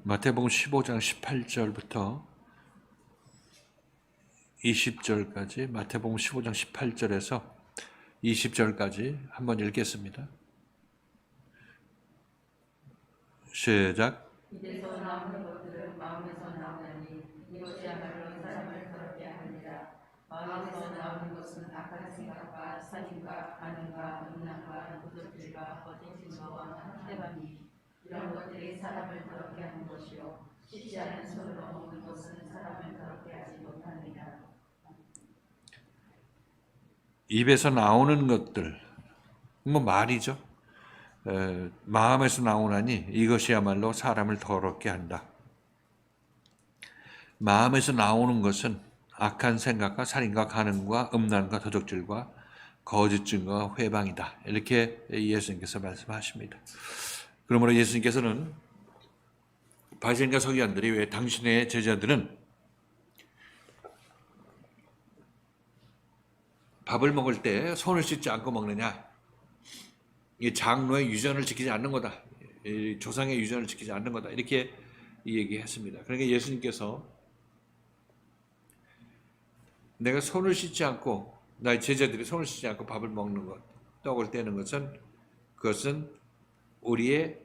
마태복음 15장 18절부터 20절까지, 마태복음 15장 18절에서 20절까지 한번 읽겠습니다. 시작. 입에서 나오는 것들은 마음에서 나오나니 이것이야말로 사람을 더럽게 하느니라. 마음에서 나오는 것은 악한 생각과 살인과 간음과 음란과 도적질과 거짓 증거와 학대함이 이런 것들이 사람을 더럽게 하는 것이요 씻지 않은 손으로 먹는 것은 사람을 더럽게 하지 못하느니라. 입에서 나오는 것들, 뭐 말이죠. 마음에서 나오나니 이것이야말로 사람을 더럽게 한다. 마음에서 나오는 것은 악한 생각과 살인과 간음과 음란과 도적질과 거짓 증거와 회방이다. 이렇게 예수님께서 말씀하십니다. 그러므로 예수님께서는 바리새인과 서기관들이 왜 당신의 제자들은 밥을 먹을 때 손을 씻지 않고 먹느냐? 이 장로의 유전을 지키지 않는 거다. 조상의 유전을 지키지 않는 거다. 이렇게 얘기했습니다. 그러니까 예수님께서 내가 손을 씻지 않고, 나의 제자들이 손을 씻지 않고 밥을 먹는 것, 떡을 떼는 것은, 그것은 우리의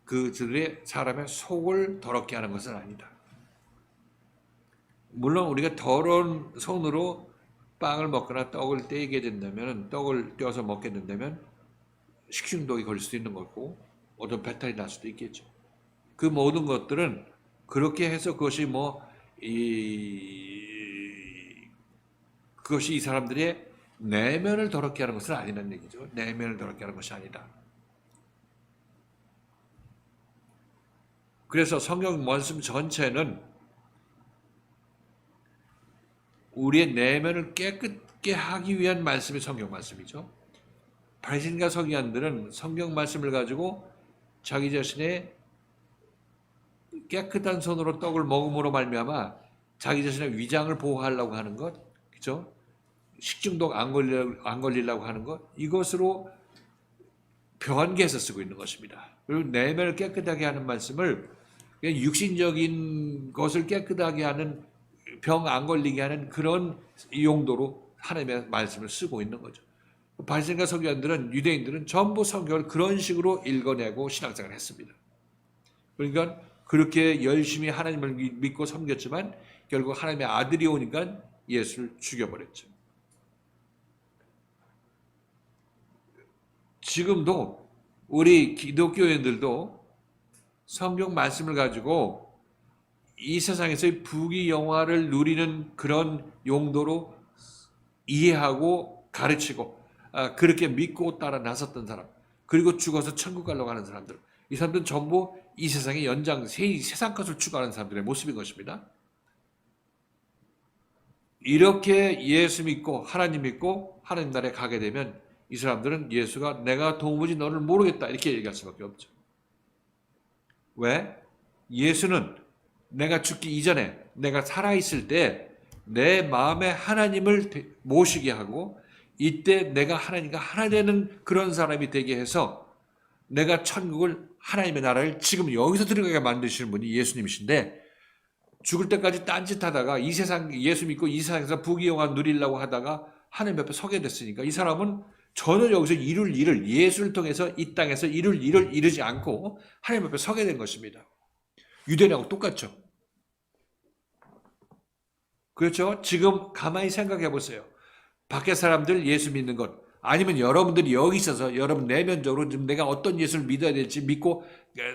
그들의 사람의 속을 더럽게 하는 것은 아니다. 물론 우리가 더러운 손으로 빵을 먹거나 떡을 떼게 된다면, 떡을 떼어서 먹게 된다면 식중독이 걸릴 수도 있는 거고 어떤 배탈이 날 수도 있겠죠. 그 모든 것들은 그렇게 해서 그것이 그것이 이 사람들의 내면을 더럽게 하는 것은 아니라는 얘기죠. 내면을 더럽게 하는 것이 아니다. 그래서 성경 말씀 전체는 우리의 내면을 깨끗게 하기 위한 말씀이 성경 말씀이죠. 바리새인과 서기관들은 성경 말씀을 가지고 자기 자신의 깨끗한 손으로 떡을 먹음으로 말미암아 자기 자신의 위장을 보호하려고 하는 것, 그렇죠? 식중독 안 걸리려고 하는 것, 이것으로 변개해서 쓰고 있는 것입니다. 그리고 내면을 깨끗하게 하는 말씀을 육신적인 것을 깨끗하게 하는, 병 안 걸리게 하는 그런 용도로 하나님의 말씀을 쓰고 있는 거죠. 바리새인과 서기관들은, 유대인들은 전부 성경을 그런 식으로 읽어내고 신앙생활을 했습니다. 그러니까 그렇게 열심히 하나님을 믿고 섬겼지만 결국 하나님의 아들이 오니까 예수를 죽여버렸죠. 지금도 우리 기독교인들도 성경 말씀을 가지고 이 세상에서의 부귀영화를 누리는 그런 용도로 이해하고 가르치고 그렇게 믿고 따라 나섰던 사람, 그리고 죽어서 천국 가려고 하는 사람들, 이 사람들은 전부 이 세상의 연장, 세상 것을 추구하는 사람들의 모습인 것입니다. 이렇게 예수 믿고 하나님 믿고 하나님 나라에 가게 되면 이 사람들은 예수가 내가 도무지 너를 모르겠다 이렇게 얘기할 수밖에 없죠. 왜? 예수는 내가 죽기 이전에, 내가 살아있을 때 내 마음에 하나님을 모시게 하고 이때 내가 하나님과 하나 되는 그런 사람이 되게 해서 내가 천국을, 하나님의 나라를 지금 여기서 들어가게 만드시는 분이 예수님이신데, 죽을 때까지 딴짓하다가 이 세상, 예수 믿고 이 세상에서 부귀영화 누리려고 하다가 하나님 옆에 서게 됐으니까 이 사람은 전혀 여기서 이룰 일을, 예수를 통해서 이 땅에서 이룰 일을 이루지 않고 하나님 옆에 서게 된 것입니다. 유대인하고 똑같죠. 그렇죠? 지금 가만히 생각해 보세요. 밖에 사람들 예수 믿는 것, 아니면 여러분들이 여기 있어서 여러분 내면적으로 지금 내가 어떤 예수를 믿어야 될지 믿고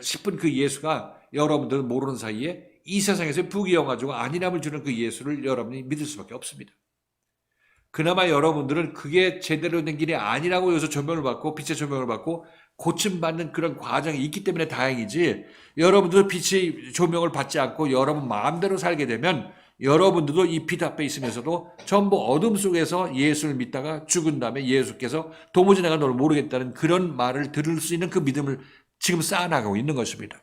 싶은 그 예수가 여러분들은 모르는 사이에 이 세상에서 부귀영화 주고 안일함을 주는 그 예수를 여러분이 믿을 수밖에 없습니다. 그나마 여러분들은 그게 제대로 된 길이 아니라고 여기서 조명을 받고 빛의 조명을 받고 고침받는 그런 과정이 있기 때문에 다행이지, 여러분들도 빛의 조명을 받지 않고 여러분 마음대로 살게 되면 여러분들도 이 빛 앞에 있으면서도 전부 어둠 속에서 예수를 믿다가 죽은 다음에 예수께서 도무지 내가 너를 모르겠다는 그런 말을 들을 수 있는 그 믿음을 지금 쌓아나가고 있는 것입니다.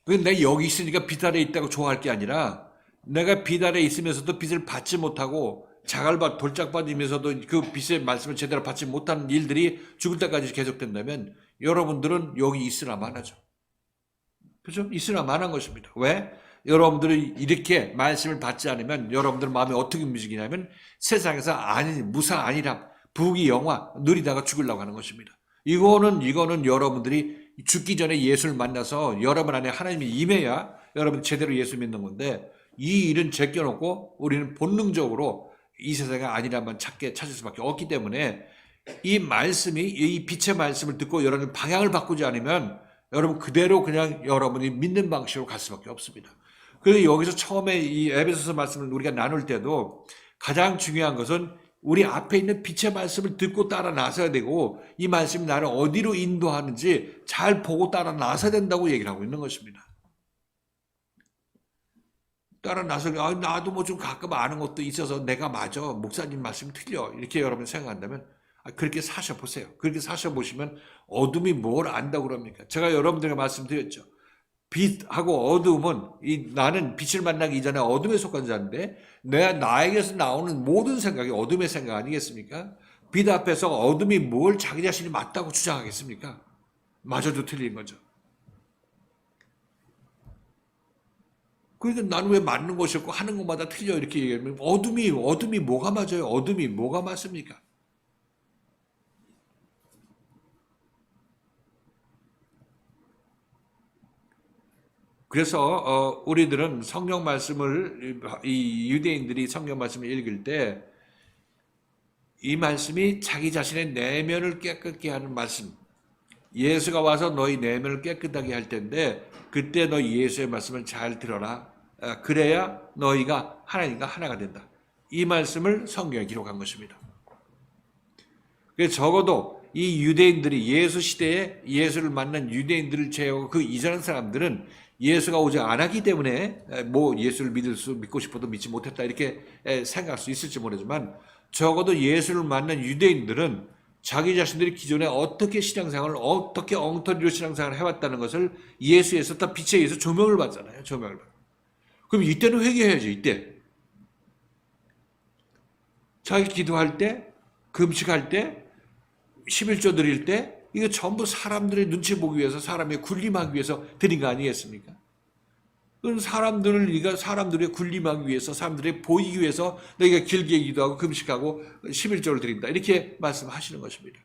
내가 여기 있으니까 빛 아래 있다고 좋아할 게 아니라 내가 빛 아래 있으면서도 빛을 받지 못하고 자갈밭 돌짝 빠지면서도 그 빛의 말씀을 제대로 받지 못하는 일들이 죽을 때까지 계속된다면 여러분들은 여기 있으나 마나죠. 그죠? 있으나 마나한 것입니다. 왜? 여러분들이 이렇게 말씀을 받지 않으면 여러분들 마음이 어떻게 움직이냐면 세상에서 무사 안일함, 부귀 영화 누리다가 죽으려고 하는 것입니다. 이거는 여러분들이 죽기 전에 예수를 만나서 여러분 안에 하나님이 임해야 여러분 제대로 예수 믿는 건데 이 일은 제껴놓고 우리는 본능적으로 이 세상의 안일함만 찾을 수밖에 없기 때문에 이 말씀이 이 빛의 말씀을 듣고 여러분 방향을 바꾸지 않으면 여러분 그대로 그냥 여러분이 믿는 방식으로 갈 수밖에 없습니다. 그래서 여기서 처음에 이 에베소서 말씀을 우리가 나눌 때도 가장 중요한 것은 우리 앞에 있는 빛의 말씀을 듣고 따라 나서야 되고 이 말씀이 나를 어디로 인도하는지 잘 보고 따라 나서야 된다고 얘기를 하고 있는 것입니다. 따라 나서 나도 뭐 좀 가끔 아는 것도 있어서 내가 맞아 목사님 말씀 틀려 이렇게 여러분 생각한다면 그렇게 사셔보세요. 그렇게 사셔보시면 어둠이 뭘 안다고 그럽니까? 제가 여러분들에게 말씀드렸죠. 빛하고 어둠은 나는 빛을 만나기 이전에 어둠에 속한 자인데 나에게서 나오는 모든 생각이 어둠의 생각 아니겠습니까? 빛 앞에서 어둠이 뭘 자기 자신이 맞다고 주장하겠습니까? 마저도 틀린 거죠. 그러니까 나는 왜 맞는 것이 없고 하는 것마다 틀려 이렇게 얘기하면 어둠이 뭐가 맞아요? 어둠이 뭐가 맞습니까? 그래서 우리들은 성경 말씀을 이 유대인들이 성경 말씀을 읽을 때 이 말씀이 자기 자신의 내면을 깨끗게 하는 말씀, 예수가 와서 너희 내면을 깨끗하게 할 텐데 그때 너 예수의 말씀을 잘 들어라. 그래야 너희가 하나님과 하나가 된다. 이 말씀을 성경에 기록한 것입니다. 그래서 적어도 이 유대인들이 예수 시대에 예수를 만난 유대인들을 제외하고 그 이전 사람들은 예수가 오지 않았기 때문에 뭐 예수를 믿고 싶어도 믿지 못했다 이렇게 생각할 수 있을지 모르지만 적어도 예수를 만난 유대인들은 자기 자신들이 기존에 어떻게 신앙생활을 어떻게 엉터리로 신앙생활을 해왔다는 것을 예수에서 다 빛에 의해서 조명을 받잖아요. 조명을 받. 그럼 이때는 회개해야죠. 이때 자기 기도할 때 금식할 때 11조 드릴 때 이거 전부 사람들의 눈치 보기 위해서 사람의 군림하기 위해서 드린 거 아니겠습니까? 그건 사람들의 군림하기 위해서 사람들의 보이기 위해서 내가 길게 기도하고 금식하고 11조를 드린다 이렇게 말씀하시는 것입니다.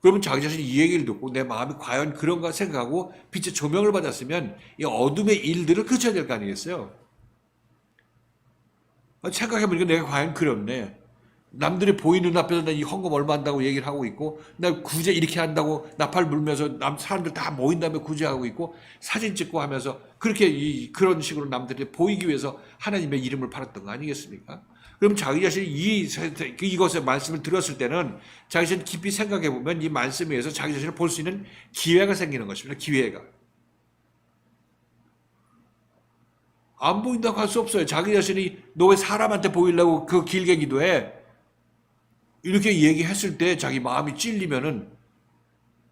그러면 자기 자신이 이 얘기를 듣고 내 마음이 과연 그런가 생각하고 빛의 조명을 받았으면 이 어둠의 일들을 그쳐야 될 거 아니겠어요? 생각해보니까 내가 과연 그렇네. 남들이 보이는 눈앞에서 나 이 헌금 얼마 한다고 얘기를 하고 있고 나 구제 이렇게 한다고 나팔 불면서 사람들 다 모인 다음에 구제하고 있고 사진 찍고 하면서 그렇게 그런 식으로 남들이 보이기 위해서 하나님의 이름을 팔았던 거 아니겠습니까? 그럼 자기 자신이 이것의 말씀을 들었을 때는 자기 자신 깊이 생각해 보면 이 말씀에 의해서 자기 자신을 볼 수 있는 기회가 생기는 것입니다. 기회가. 안 보인다고 할 수 없어요. 자기 자신이 너 왜 사람한테 보이려고 그 길게 기도해? 이렇게 얘기했을 때 자기 마음이 찔리면은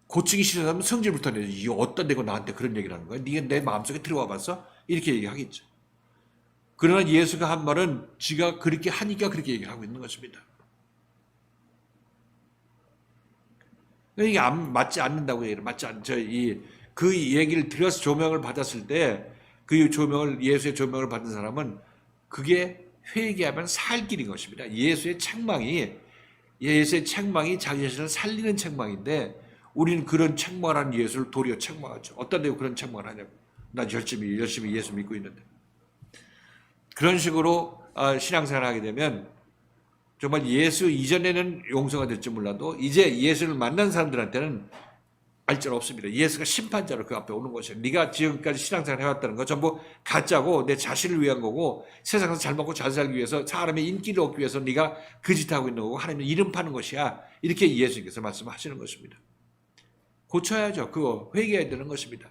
고치기 싫어하면 성질부터 내죠. 이 어떤 데고 나한테 그런 얘기를 하는 거야? 네가 내 마음속에 들어와 봤어? 이렇게 얘기하겠죠. 그러나 예수가 한 말은 지가 그렇게 하니까 그렇게 얘기를 하고 있는 것입니다. 이게 맞지 않는다고 얘기를 맞지 않죠. 그 얘기를 들어서 조명을 받았을 때 그 조명을 예수의 조명을 받은 사람은 그게 회개하면 살 길인 것입니다. 예수의 책망이 자기 자신을 살리는 책망인데 우리는 그런 책망하는 예수를 도리어 책망하죠. 어떤 데고 그런 책망을 하냐고. 난 열심히 예수 믿고 있는데. 그런 식으로 신앙생활을 하게 되면 정말 예수 이전에는 용서가 될지 몰라도 이제 예수를 만난 사람들한테는 알줄 없습니다. 예수가 심판자로 그 앞에 오는 것이에요. 네가 지금까지 신앙생활 해왔다는 거 전부 가짜고 내 자신을 위한 거고 세상에서 잘 먹고 잘 살기 위해서 사람의 인기를 얻기 위해서 네가 그 짓 하고 있는 거고 하나님의 이름 파는 것이야. 이렇게 예수님께서 말씀하시는 것입니다. 고쳐야죠. 그거 회개해야 되는 것입니다.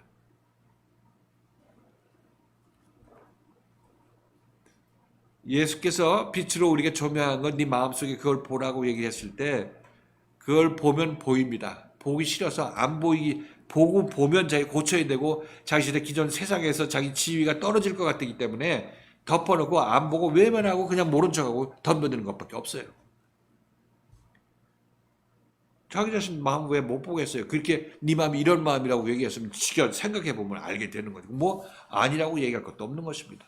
예수께서 빛으로 우리가 조명한 건 네 마음속에 그걸 보라고 얘기했을 때 그걸 보면 보입니다. 보기 싫어서 안 보고 보면 자기 고쳐야 되고 자기 기존 세상에서 자기 지위가 떨어질 것 같기 때문에 덮어놓고 안 보고 외면하고 그냥 모른 척하고 덤벼드는 것밖에 없어요. 자기 자신 마음 왜 못 보겠어요? 그렇게 네 마음이 이런 마음이라고 얘기했으면 지겨 생각해 보면 알게 되는 거죠. 뭐 아니라고 얘기할 것도 없는 것입니다.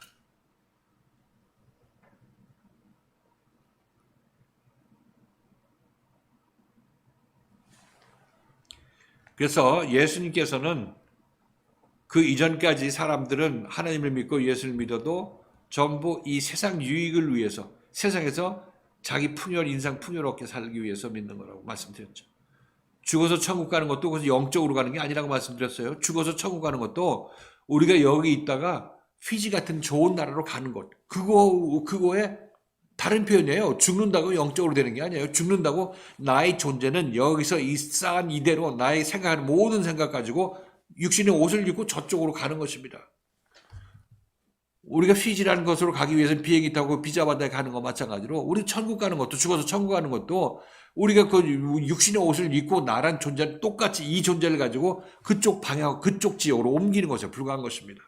그래서 예수님께서는 그 이전까지 사람들은 하나님을 믿고 예수를 믿어도 전부 이 세상 유익을 위해서 세상에서 자기 풍요를 인상 풍요롭게 살기 위해서 믿는 거라고 말씀드렸죠. 죽어서 천국 가는 것도 그래서 영적으로 가는 게 아니라고 말씀드렸어요. 죽어서 천국 가는 것도 우리가 여기 있다가 피지 같은 좋은 나라로 가는 것. 그거에 다른 표현이에요. 죽는다고 영적으로 되는 게 아니에요. 죽는다고 나의 존재는 여기서 이 쌓은 이대로 나의 생각하는 모든 생각 가지고 육신의 옷을 입고 저쪽으로 가는 것입니다. 우리가 피지라는 것으로 가기 위해서는 비행기 타고 비자받아 가는 거 마찬가지로 우리 천국 가는 것도 죽어서 천국 가는 것도 우리가 그 육신의 옷을 입고 나란 존재는 똑같이 이 존재를 가지고 그쪽 방향, 그쪽 지역으로 옮기는 것에 불과한 것입니다.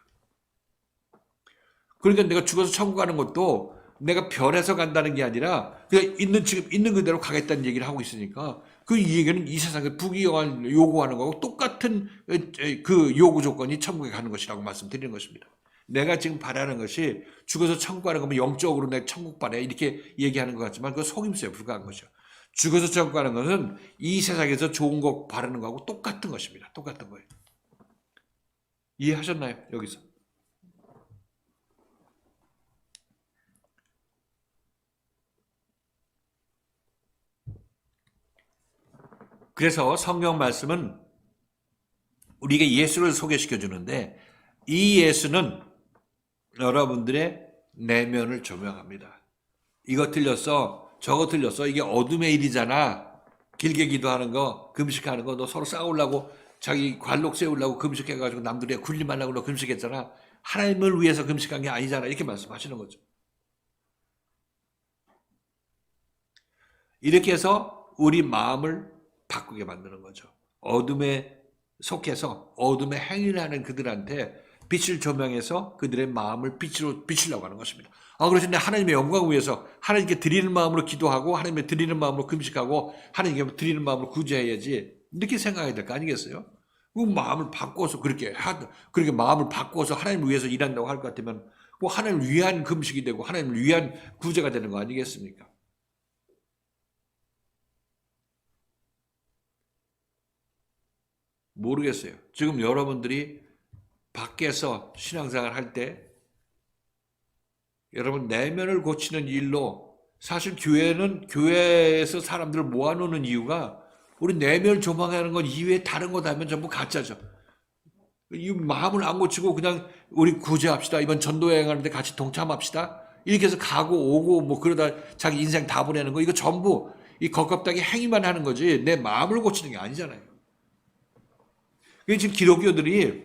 그러니까 내가 죽어서 천국 가는 것도 내가 변해서 간다는 게 아니라 그냥 지금 있는 그대로 가겠다는 얘기를 하고 있으니까 그 얘기는 이 세상에 부귀영화를 요구하는 거고 똑같은 그 요구 조건이 천국에 가는 것이라고 말씀드리는 것입니다. 내가 지금 바라는 것이 죽어서 천국 가는 거면 영적으로 내가 천국 바래 이렇게 얘기하는 것 같지만 그거 속임수에 불과한 거죠. 죽어서 천국 가는 것은 이 세상에서 좋은 거 바라는 거하고 똑같은 것입니다. 똑같은 거예요. 이해하셨나요? 여기서. 그래서 성경 말씀은 우리가 예수를 소개시켜 주는데 이 예수는 여러분들의 내면을 조명합니다. 이거 틀렸어, 저거 틀렸어, 이게 어둠의 일이잖아. 길게 기도하는 거, 금식하는 거, 너 서로 싸우려고 자기 관록 세우려고 금식해가지고 남들이 군림하려고 너 금식했잖아. 하나님을 위해서 금식한 게 아니잖아. 이렇게 말씀하시는 거죠. 이렇게 해서 우리 마음을 바꾸게 만드는 거죠. 어둠에 속해서 어둠의 행위를 하는 그들한테 빛을 조명해서 그들의 마음을 빛으로 비추려고 하는 것입니다. 그렇지. 하나님의 영광을 위해서 하나님께 드리는 마음으로 기도하고 하나님께 드리는 마음으로 금식하고 하나님께 드리는 마음으로 구제해야지. 이렇게 생각해야 될 거 아니겠어요? 그 마음을 바꿔서 그렇게 마음을 바꿔서 하나님을 위해서 일한다고 할 것 같으면 꼭 하나님을 위한 금식이 되고 하나님을 위한 구제가 되는 거 아니겠습니까? 모르겠어요. 지금 여러분들이 밖에서 신앙생활 할 때 여러분 내면을 고치는 일로 사실 교회에서 사람들을 모아놓는 이유가 우리 내면을 조망하는 건 이외에 다른 거 하면 전부 가짜죠. 이 마음을 안 고치고 그냥 우리 구제합시다. 이번 전도여행 하는데 같이 동참합시다. 이렇게 해서 가고 오고 뭐 그러다 자기 인생 다 보내는 거 이거 전부 이 겉껍데기 행위만 하는 거지 내 마음을 고치는 게 아니잖아요. 지금 기독교들이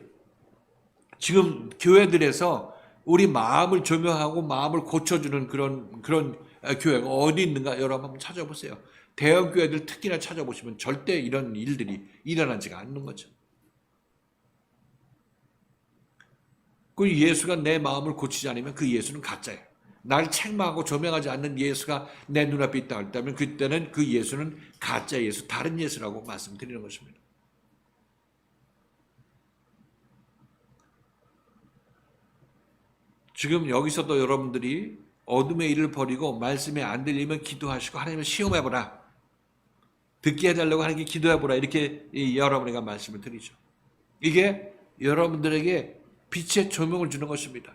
지금 교회들에서 우리 마음을 조명하고 마음을 고쳐주는 그런 교회가 어디 있는가 여러분 한번 찾아보세요. 대형 교회들 특히나 찾아보시면 절대 이런 일들이 일어나지가 않는 거죠. 그 예수가 내 마음을 고치지 않으면 그 예수는 가짜예요. 날 책망하고 조명하지 않는 예수가 내 눈앞에 있다 할다면 그때는 그 예수는 가짜 예수, 다른 예수라고 말씀드리는 것입니다. 지금 여기서도 여러분들이 어둠의 일을 버리고 말씀에 안 들리면 기도하시고 하나님을 시험해보라. 듣게 해달라고 하나님께 기도해보라. 이렇게 여러분에게 말씀을 드리죠. 이게 여러분들에게 빛의 조명을 주는 것입니다.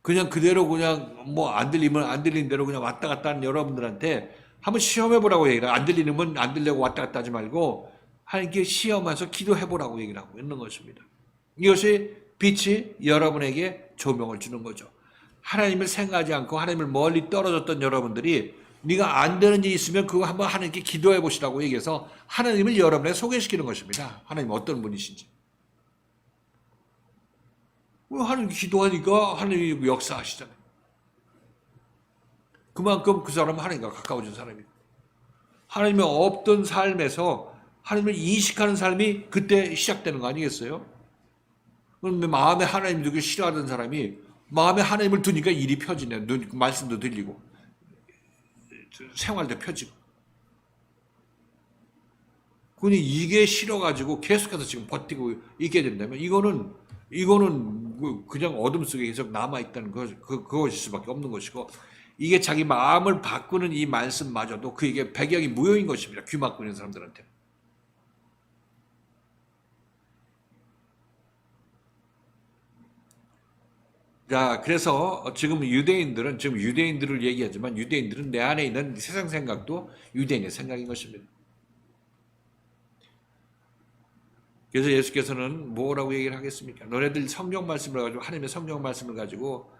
그냥 그대로 그냥 뭐 안 들리면 안 들리는 대로 그냥 왔다 갔다 하는 여러분들한테 한번 시험해보라고 얘기를 해요. 안 들리면 안 들려고 왔다 갔다 하지 말고 하나님께 시험해서 기도해보라고 얘기를 하고 있는 것입니다. 이것이 빛이 여러분에게 조명을 주는 거죠. 하나님을 생각하지 않고 하나님을 멀리 떨어졌던 여러분들이 네가 안 되는 일이 있으면 그거 한번 하나님께 기도해 보시라고 얘기해서 하나님을 여러분에게 소개시키는 것입니다. 하나님 어떤 분이신지. 하나님 기도하니까 하나님이 역사하시잖아요. 그만큼 그 사람은 하나님과 가까워진 사람이고 하나님의 없던 삶에서 하나님을 인식하는 삶이 그때 시작되는 거 아니겠어요? 그런데 마음에 하나님 두기 싫어하던 사람이 마음에 하나님을 두니까 일이 펴지네. 말씀도 들리고 생활도 펴지고. 근데 이게 싫어가지고 계속해서 지금 버티고 있게 된다면 이거는 그냥 어둠 속에 계속 남아 있다는 그것일 수밖에 없는 것이고, 이게 자기 마음을 바꾸는 이 말씀마저도 그에게 배경이 무효인 것입니다. 귀 막고 있는 사람들한테. 자, 그래서 지금 유대인들을 얘기하지만 유대인들은 내 안에 있는 세상 생각도 유대인의 생각인 것입니다. 그래서 예수께서는 뭐라고 얘기를 하겠습니까? 너네들 성경 말씀을 가지고, 하나님의 성경 말씀을 가지고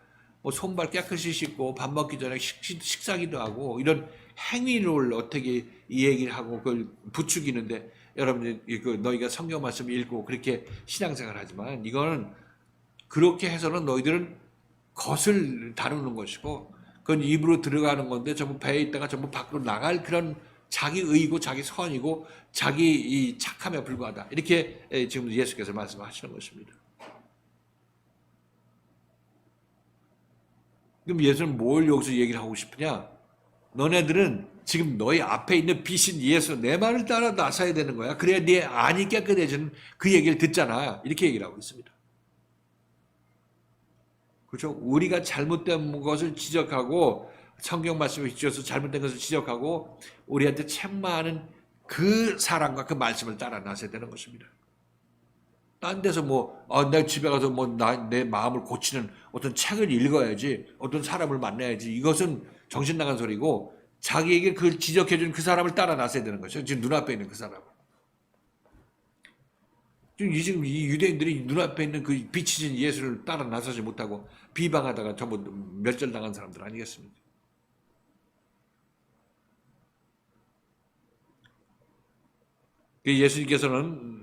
뭐 손발 깨끗이 씻고 밥 먹기 전에 식사기도 하고 이런 행위를 어떻게 이 얘기를 하고 그걸 부추기는데, 여러분들 너희가 성경 말씀 읽고 그렇게 신앙생활 하지만 이거는 그렇게 해서는 너희들은 것을 다루는 것이고, 그건 입으로 들어가는 건데 전부 배에 있다가 전부 밖으로 나갈 그런 자기 의고 자기 선이고 자기 이 착함에 불과하다. 이렇게 지금 예수께서 말씀하시는 것입니다. 그럼 예수는 뭘 여기서 얘기를 하고 싶으냐? 너네들은 지금 너희 앞에 있는 빛인 예수, 내 말을 따라 나서야 되는 거야. 그래야 네 안이 깨끗해지는 그 얘기를 듣잖아. 이렇게 얘기를 하고 있습니다. 그렇죠? 우리가 잘못된 것을 지적하고 성경 말씀을 지어서 잘못된 것을 지적하고 우리한테 책망하는 그 사랑과 그 말씀을 따라 나서야 되는 것입니다. 딴 데서 내 집에 가서 내 마음을 고치는 어떤 책을 읽어야지, 어떤 사람을 만나야지, 이것은 정신 나간 소리고, 자기에게 그걸 지적해준 그 사람을 따라 나서야 되는 것이죠. 지금 눈앞에 있는 그 사람. 지금 이 유대인들이 눈앞에 있는 그 빛이신 예수를 따라 나서지 못하고 비방하다가 전부 멸절당한 사람들 아니겠습니까? 예수님께서는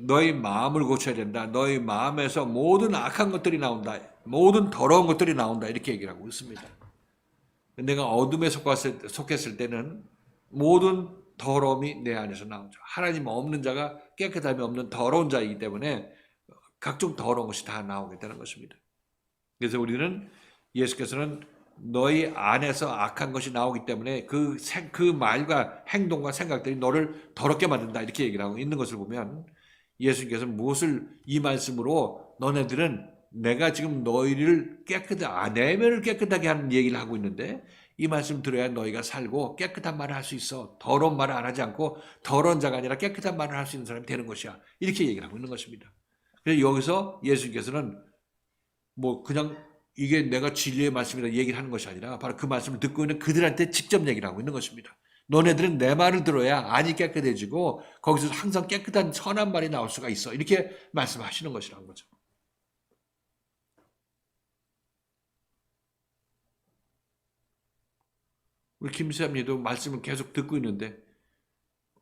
너희 마음을 고쳐야 된다. 너희 마음에서 모든 악한 것들이 나온다. 모든 더러운 것들이 나온다. 이렇게 얘기를 하고 있습니다. 내가 어둠에 속했을 때는 모든 더러움이 내 안에서 나오죠. 하나님 없는 자가 깨끗함이 없는 더러운 자이기 때문에 각종 더러운 것이 다 나오게 되는 것입니다. 그래서 우리는 예수께서는 너희 안에서 악한 것이 나오기 때문에 그 말과 행동과 생각들이 너를 더럽게 만든다. 이렇게 얘기를 하고 있는 것을 보면, 예수님께서 무엇을 이 말씀으로 너네들은 내가 지금 너희를 내면을 깨끗하게 하는 얘기를 하고 있는데, 이 말씀 들어야 너희가 살고 깨끗한 말을 할 수 있어. 더러운 말을 안 하지 않고 더러운 자가 아니라 깨끗한 말을 할 수 있는 사람이 되는 것이야. 이렇게 얘기를 하고 있는 것입니다. 그래서 여기서 예수님께서는 그냥 이게 내가 진리의 말씀이라 얘기를 하는 것이 아니라 바로 그 말씀을 듣고 있는 그들한테 직접 얘기를 하고 있는 것입니다. 너네들은 내 말을 들어야 안이 깨끗해지고 거기서 항상 깨끗한 선한 말이 나올 수가 있어. 이렇게 말씀하시는 것이라는 거죠. 우리 김수삼님도 말씀을 계속 듣고 있는데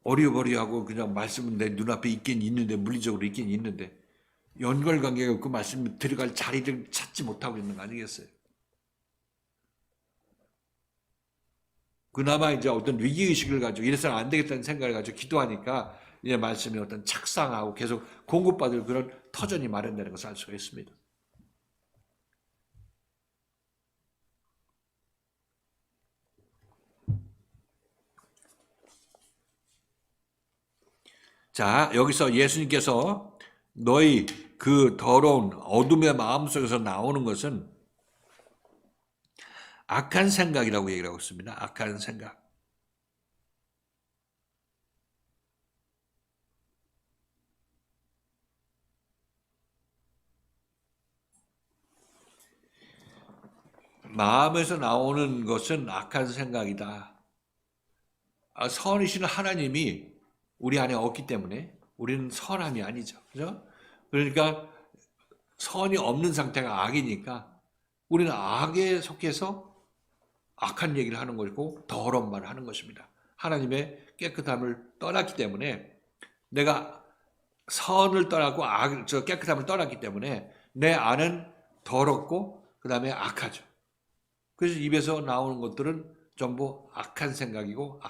어리버리하고 그냥 말씀은 내 눈앞에 있긴 있는데, 물리적으로 있긴 있는데 연결관계가 그 말씀 들어갈 자리를 찾지 못하고 있는 거 아니겠어요? 그나마 이제 어떤 위기의식을 가지고 이래서는 안 되겠다는 생각을 가지고 기도하니까 이제 말씀이 어떤 착상하고 계속 공급받을 그런 터전이 마련되는 것을 알 수가 있습니다. 자, 여기서 예수님께서 너희 그 더러운 어둠의 마음속에서 나오는 것은 악한 생각이라고 얘기를 하고 있습니다. 악한 생각. 마음에서 나오는 것은 악한 생각이다. 선이신 하나님이 우리 안에 없기 때문에 우리는 선함이 아니죠. 그죠? 그러니까 선이 없는 상태가 악이니까 우리는 악에 속해서 악한 얘기를 하는 것이고 더러운 말을 하는 것입니다. 하나님의 깨끗함을 떠났기 때문에, 내가 선을 떠나고 깨끗함을 떠났기 때문에 내 안은 더럽고 그 다음에 악하죠. 그래서 입에서 나오는 것들은 전부 악한 생각이고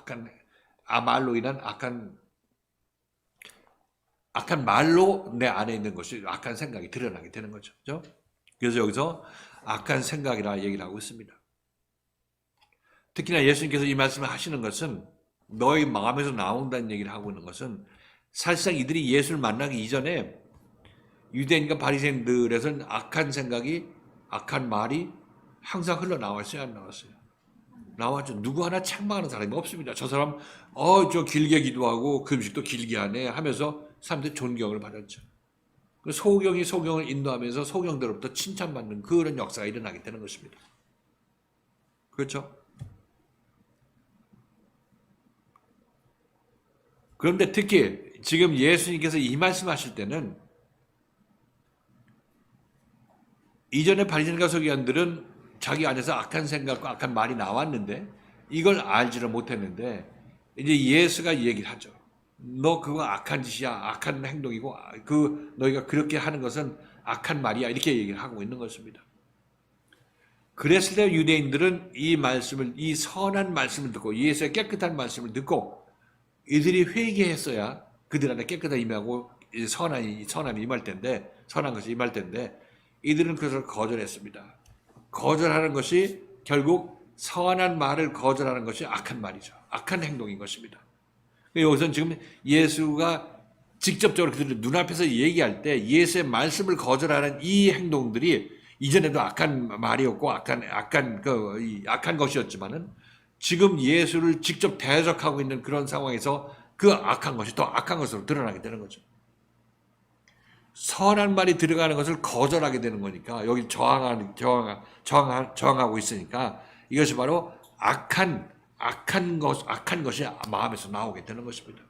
말로 인한 악한 말로 내 안에 있는 것이 악한 생각이 드러나게 되는 거죠. 그죠? 그래서 여기서 악한 생각이라 얘기를 하고 있습니다. 특히나 예수님께서 이 말씀을 하시는 것은 너희 마음에서 나온다는 얘기를 하고 있는 것은 사실상 이들이 예수를 만나기 이전에 유대인과 바리새인들에서는 악한 생각이 악한 말이 항상 흘러나왔어요, 안 나왔어요? 나왔죠. 누구 하나 책망하는 사람이 없습니다. 저 사람 저 길게 기도하고 금식도 길게 하네 하면서 사람들이 존경을 받았죠. 소경이 소경을 인도하면서 소경들로부터 칭찬받는 그런 역사가 일어나게 되는 것입니다. 그렇죠? 그런데 특히 지금 예수님께서 이 말씀하실 때는 이전에 바리새인과 서기관들은 자기 안에서 악한 생각과 악한 말이 나왔는데 이걸 알지를 못했는데 이제 예수가 얘기를 하죠. 너 그거 악한 짓이야. 악한 행동이고 너희가 그렇게 하는 것은 악한 말이야. 이렇게 얘기를 하고 있는 것입니다. 그랬을 때 유대인들은 이 선한 말씀을 듣고 예수의 깨끗한 말씀을 듣고 이들이 회개했어야 그들 안에 깨끗함이 임하고 선함이 임할 텐데 선한 것이 임할 텐데 이들은 그것을 거절했습니다. 거절하는 것이 결국 선한 말을 거절하는 것이 악한 말이죠. 악한 행동인 것입니다. 여기서는 지금 예수가 직접적으로 그들의 눈앞에서 얘기할 때 예수의 말씀을 거절하는 이 행동들이 이전에도 악한 말이었고 악한 것이었지만은 지금 예수를 직접 대적하고 있는 그런 상황에서 그 악한 것이 더 악한 것으로 드러나게 되는 거죠. 선한 말이 들어가는 것을 거절하게 되는 거니까 여기 저항하고 있으니까 이것이 바로 악한 것이 마음에서 나오게 되는 것입니다.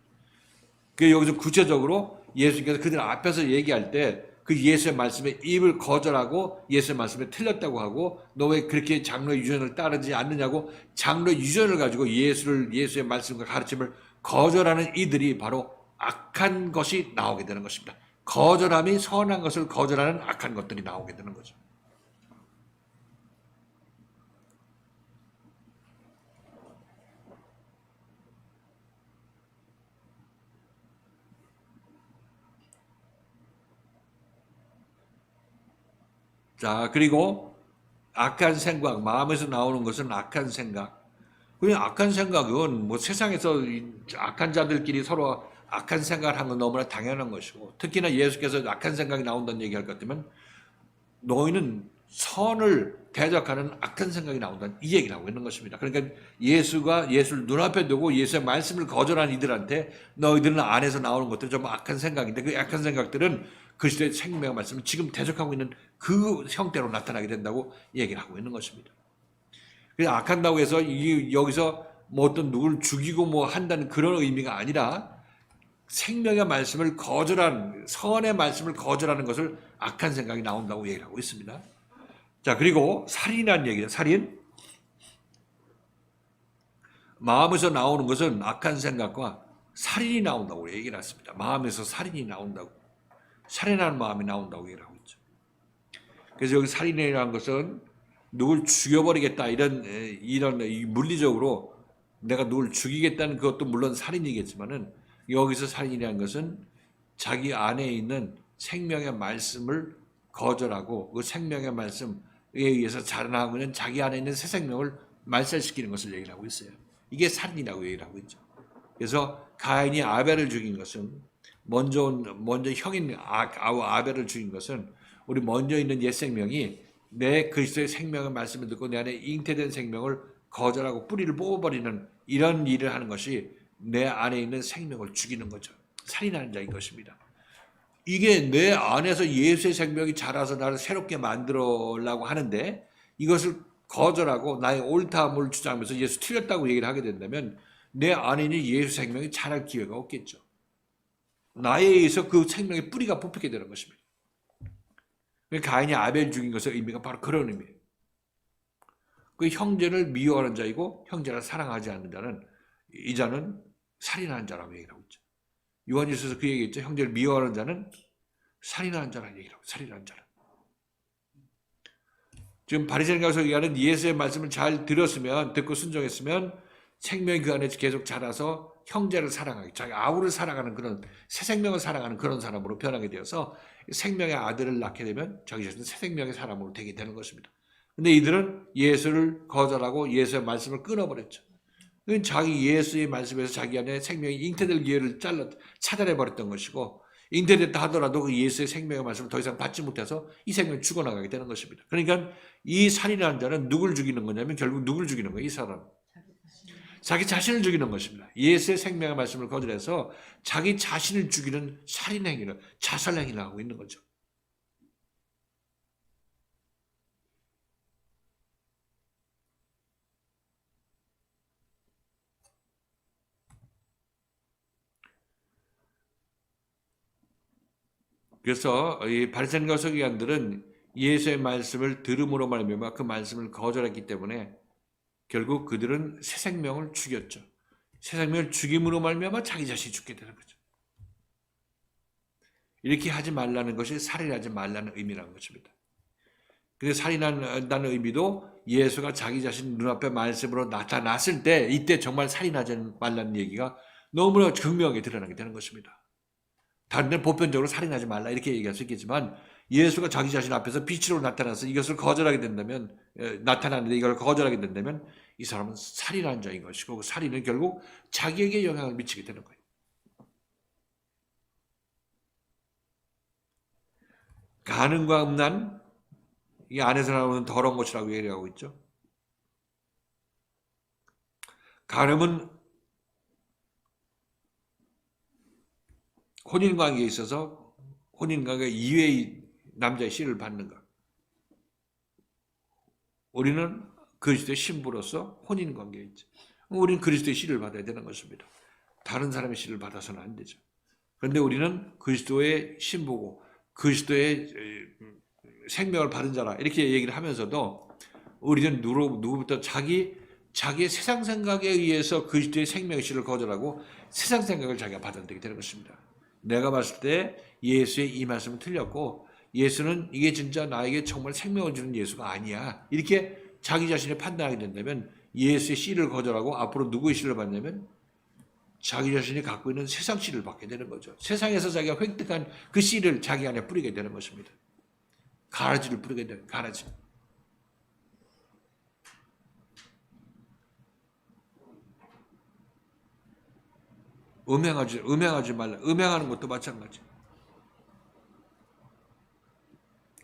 그 여기서 구체적으로 예수님께서 그들 앞에서 얘기할 때 그 예수의 말씀에 입을 거절하고 예수의 말씀에 틀렸다고 하고 너 왜 그렇게 장로의 유전을 따르지 않느냐고 장로의 유전을 가지고 예수의 말씀과 가르침을 거절하는 이들이 바로 악한 것이 나오게 되는 것입니다. 거절함이 선한 것을 거절하는 악한 것들이 나오게 되는 거죠. 자, 그리고 악한 생각, 마음에서 나오는 것은 악한 생각. 그냥 악한 생각은 뭐 세상에서 악한 자들끼리 서로 악한 생각을 하는 건 너무나 당연한 것이고 특히나 예수께서 악한 생각이 나온다는 얘기할 것 같으면 너희는 선을 대적하는 악한 생각이 나온다는 이 얘기를 하고 있는 것입니다. 그러니까 예수를 눈앞에 두고 예수의 말씀을 거절한 이들한테 너희들은 안에서 나오는 것들은 전부 악한 생각인데 그 악한 생각들은 그리스도의 생명의 말씀을 지금 대적하고 있는 그 형태로 나타나게 된다고 얘기를 하고 있는 것입니다. 그래서 악한다고 해서 여기서 뭐 어떤 누구를 죽이고 뭐 한다는 그런 의미가 아니라 생명의 말씀을 선의 말씀을 거절하는 것을 악한 생각이 나온다고 얘기를 하고 있습니다. 자, 그리고 살인이라는 얘기예요. 살인. 마음에서 나오는 것은 악한 생각과 살인이 나온다고 얘기를 했습니다. 마음에서 살인이 나온다고. 살인하는 마음이 나온다고 얘기를 하고 있죠. 그래서 여기 살인이라는 것은 누굴 죽여버리겠다 이런 물리적으로 내가 누굴 죽이겠다는 그것도 물론 살인이겠지만은 여기서 살인이라는 것은 자기 안에 있는 생명의 말씀을 거절하고 그 생명의 말씀에 의해서 자라나고 있는 자기 안에 있는 새 생명을 말살시키는 것을 얘기를 하고 있어요. 이게 살인이라고 얘기를 하고 있죠. 그래서 가인이 아벨을 죽인 것은 먼저 형인 아벨을 죽인 것은 우리 먼저 있는 옛 생명이 내 그리스도의 생명의 말씀을 듣고 내 안에 잉태된 생명을 거절하고 뿌리를 뽑아버리는 이런 일을 하는 것이 내 안에 있는 생명을 죽이는 거죠. 살인하는 자인 것입니다. 이게 내 안에서 예수의 생명이 자라서 나를 새롭게 만들어려고 하는데 이것을 거절하고 나의 옳다함을 주장하면서 예수 틀렸다고 얘기를 하게 된다면 내 안에 있는 예수 생명이 자랄 기회가 없겠죠. 나에 의해서 그 생명의 뿌리가 뽑히게 되는 것입니다. 가인이 아벨 죽인 것의 의미가 바로 그런 의미예요. 그 형제를 미워하는 자이고 형제를 사랑하지 않는 자는 이 자는 살인하는 자라고 얘기를 하고 있죠. 요한일서에서 그 얘기했죠. 형제를 미워하는 자는 살인하는 자라는 얘기를 하고 살인하는 자는. 지금 바리새인과 서기관은 예수의 말씀을 잘 듣고 순종했으면 생명이 그 안에 계속 자라서 형제를 사랑하게, 자기 아우를 사랑하는 그런 새 생명을 사랑하는 그런 사람으로 변하게 되어서 생명의 아들을 낳게 되면 자기 자신은 새 생명의 사람으로 되게 되는 것입니다. 근데 이들은 예수를 거절하고 예수의 말씀을 끊어버렸죠. 자기 예수의 말씀에서 자기 안에 생명이 잉태될 기회를 차단해 버렸던 것이고, 잉태됐다 하더라도 그 예수의 생명의 말씀을 더 이상 받지 못해서 이 생명이 죽어나가게 되는 것입니다. 그러니까 이 살인하는 자는 누굴 죽이는 거냐면 결국 누굴 죽이는 거예요? 이 사람. 자기 자신을 죽이는 것입니다. 예수의 생명의 말씀을 거절해서 자기 자신을 죽이는 살인행위를, 자살행위를 하고 있는 거죠. 그래서 이 바리새인과 서기관들은 예수의 말씀을 들음으로 말미암아 그 말씀을 거절했기 때문에 결국 그들은 새 생명을 죽였죠. 새 생명을 죽임으로 말미암아 자기 자신이 죽게 되는 거죠. 이렇게 하지 말라는 것이 살인하지 말라는 의미라는 것입니다. 그래서 살인한다는 의미도 예수가 자기 자신 눈앞에 말씀으로 나타났을 때 이때 정말 살인하지 말라는 얘기가 너무나 극명하게 드러나게 되는 것입니다. 다른 데는 보편적으로 살인하지 말라 이렇게 얘기할 수 있겠지만 예수가 자기 자신 앞에서 빛으로 나타나서 이것을 거절하게 된다면, 나타나는데 이걸 거절하게 된다면 이 사람은 살인한 자인 것이고 그 살인은 결국 자기에게 영향을 미치게 되는 거예요. 간음과 음란, 이 안에서 나오는 더러운 것이라고 얘기하고 있죠. 간음은 혼인관계에 있어서 혼인관계 이외의 남자의 씨를 받는 것. 우리는 그리스도의 신부로서 혼인관계에 있죠. 우리는 그리스도의 씨를 받아야 되는 것입니다. 다른 사람의 씨를 받아서는 안 되죠. 그런데 우리는 그리스도의 신부고 그리스도의 생명을 받은 자라 이렇게 얘기를 하면서도 우리는 누구부터 자기의 세상 생각에 의해서 그리스도의 생명의 씨를 거절하고 세상 생각을 자기가 받아들이게 되는 것입니다. 내가 봤을 때 예수의 이 말씀은 틀렸고 예수는 이게 진짜 나에게 정말 생명을 주는 예수가 아니야. 이렇게 자기 자신이 판단하게 된다면 예수의 씨를 거절하고 앞으로 누구의 씨를 받냐면 자기 자신이 갖고 있는 세상 씨를 받게 되는 거죠. 세상에서 자기가 획득한 그 씨를 자기 안에 뿌리게 되는 것입니다. 가라지를 뿌리게 되는 가라지. 음행하지 말라. 음행하는 것도 마찬가지.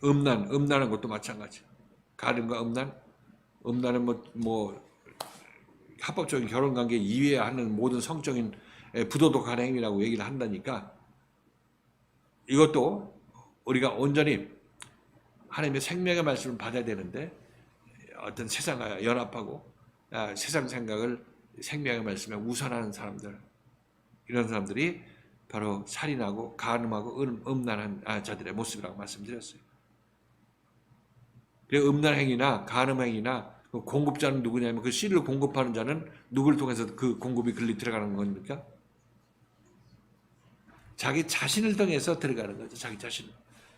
음란하는 것도 마찬가지. 간음과 음란은 합법적인 결혼관계 이외에 하는 모든 성적인 부도덕한 행위라고 얘기를 한다니까 이것도 우리가 온전히 하나님의 생명의 말씀을 받아야 되는데 어떤 세상과 연합하고 세상 생각을 생명의 말씀에 우선하는 사람들, 이런 사람들이 바로 살인하고 간음하고 음란한 자들의 모습이라고 말씀드렸어요. 그 음란행위나 간음행위나 그 공급자는 누구냐면 그 씨를 공급하는 자는 누구를 통해서 그 공급이 들어가는 겁니까? 자기 자신을 통해서 들어가는 거죠. 자기 자신을.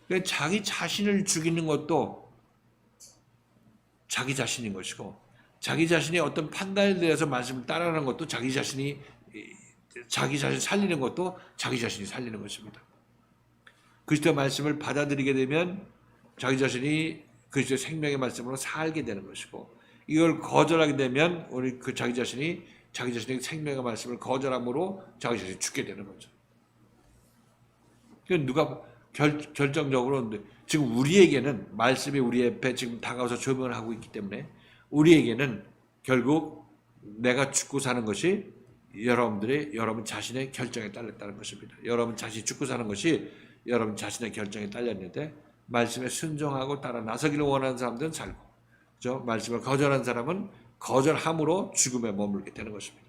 그러니까 자기 자신을 죽이는 것도 자기 자신인 것이고 자기 자신의 어떤 판단에 대해서 말씀을 따라하는 것도 자기 자신 살리는 것도 자기 자신이 살리는 것입니다. 그리스도의 말씀을 받아들이게 되면 자기 자신이 그리스도의 생명의 말씀으로 살게 되는 것이고 이걸 거절하게 되면 우리 자기 자신의 생명의 말씀을 거절함으로 자기 자신이 죽게 되는 거죠. 그러니까 누가 결정적으로 지금 우리에게는 말씀이 우리 앞에 지금 다가와서 조명을 하고 있기 때문에 우리에게는 결국 내가 죽고 사는 것이 여러분 자신의 결정에 딸렸다는 것입니다. 여러분 자신이 죽고 사는 것이 여러분 자신의 결정에 딸렸는데 말씀에 순종하고 따라 나서기를 원하는 사람들은 살고, 그렇죠? 말씀을 거절한 사람은 거절함으로 죽음에 머물게 되는 것입니다.